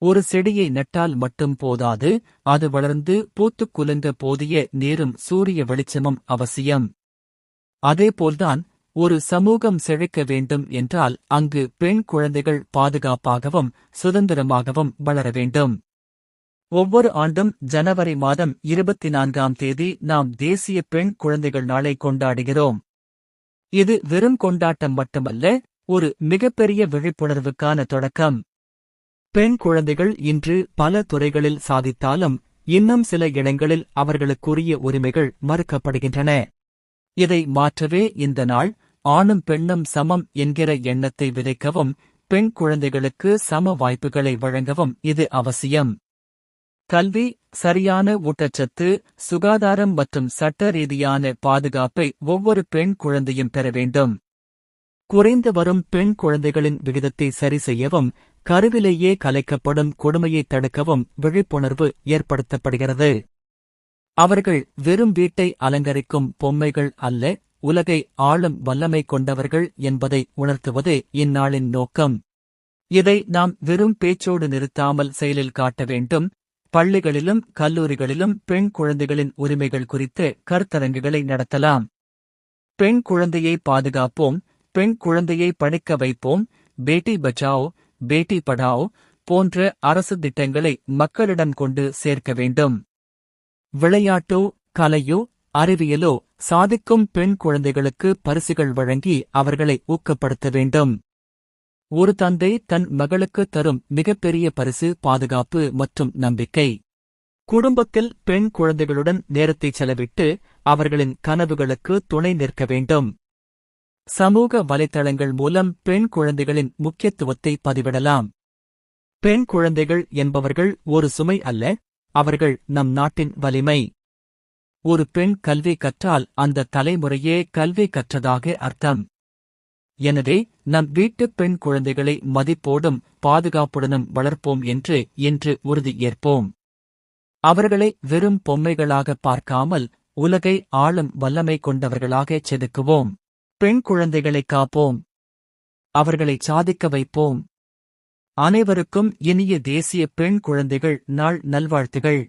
ஒரு செடியை நட்டால் மட்டும் போதாது, அது வளர்ந்து பூத்துக் குலுங்க போதிய நீரும் சூரிய வெளிச்சமும் அவசியம். அதேபோல்தான் ஒரு சமூகம் செழிக்க வேண்டும் என்றால் அங்கு பெண் குழந்தைகள் பாதுகாப்பாகவும் சுதந்திரமாகவும் வளர வேண்டும். ஒவ்வொரு ஆண்டும் ஜனவரி மாதம் 24ஆம் தேதி நாம் தேசிய பெண் குழந்தைகள் நாளை கொண்டாடுகிறோம். இது வெறும் கொண்டாட்டம் மட்டுமல்ல, ஒரு மிகப்பெரிய விழிப்புணர்வுக்கான தொடக்கம். பெண் குழந்தைகள் இன்று பல துறைகளில் சாதித்தாலும் இன்னும் சில இடங்களில் அவர்களுக்குரிய உரிமைகள் மறுக்கப்படுகின்றன. இதை மாற்றவே இந்த நாள். ஆணும் பெண்ணும் சமம் என்கிற எண்ணத்தை விதைக்கவும், பெண் குழந்தைகளுக்கு சம வாய்ப்புகளை வழங்கவும் இது அவசியம். கல்வி, சரியான ஊட்டச்சத்து, சுகாதாரம் மற்றும் சட்ட ரீதியான பாதுகாப்பை ஒவ்வொரு பெண் குழந்தையும் பெற வேண்டும். குறைந்து வரும் பெண் குழந்தைகளின் விகிதத்தை சரி செய்யவும், கருவிலேயே கலைக்கப்படும் கொடுமையை தடுக்கவும் விழிப்புணர்வு ஏற்படுத்தப்படுகிறது. அவர்கள் வெறும் வீட்டை அலங்கரிக்கும் பொம்மைகள் அல்ல, உலகை ஆளும் வல்லமை கொண்டவர்கள் என்பதை உணர்த்துவதே இந்நாளின் நோக்கம். இதை நாம் வெறும் பேச்சோடு நிறுத்தாமல் செயலில் காட்ட வேண்டும். பள்ளிகளிலும் கல்லூரிகளிலும் பெண் குழந்தைகளின் உரிமைகள் குறித்து கருத்தரங்குகளை நடத்தலாம். பெண் குழந்தையை பாதுகாப்போம், பெண் குழந்தையை படிக்க வைப்போம், பேட்டி பச்சாவோ பேட்டி படாவோ போன்ற அரசு திட்டங்களை மக்களிடம் கொண்டு சேர்க்க வேண்டும். விளையாட்டோ, கலையோ, அறிவியலோ சாதிக்கும் பெண் குழந்தைகளுக்கு பரிசுகள் வழங்கி அவர்களை ஊக்கப்படுத்த வேண்டும். ஒரு தந்தை தன் மகளுக்கு தரும் மிகப்பெரிய பரிசு பாதுகாப்பு மற்றும் நம்பிக்கை. குடும்பத்தில் பெண் குழந்தைகளுடன் நேரத்தை செலவிட்டு அவர்களின் கனவுகளுக்கு துணை நிற்க வேண்டும். சமூக வலைத்தளங்கள் மூலம் பெண் குழந்தைகளின் முக்கியத்துவத்தை பதிவிடலாம். பெண் குழந்தைகள் என்பவர்கள் ஒரு சுமை அல்ல, அவர்கள் நம் நாட்டின் வலிமை. ஒரு பெண் கல்வி கற்றால் அந்த தலைமுறையே கல்வி கற்றதாக அர்த்தம். எனவே நம் வீட்டு பெண் குழந்தைகளை மதிப்போடும் பாதுகாப்புடனும் வளர்ப்போம் என்று இன்று உறுதி ஏற்போம். அவர்களை வெறும் பொம்மைகளாக பார்க்காமல் உலகை ஆளும் வல்லமை கொண்டவர்களாக செதுக்குவோம். பெண் குழந்தைகளை காப்போம், அவர்களை சாதிக்க வைப்போம். அனைவருக்கும் இனிய தேசிய பெண் குழந்தைகள் நாள் நல்வாழ்த்துகள்.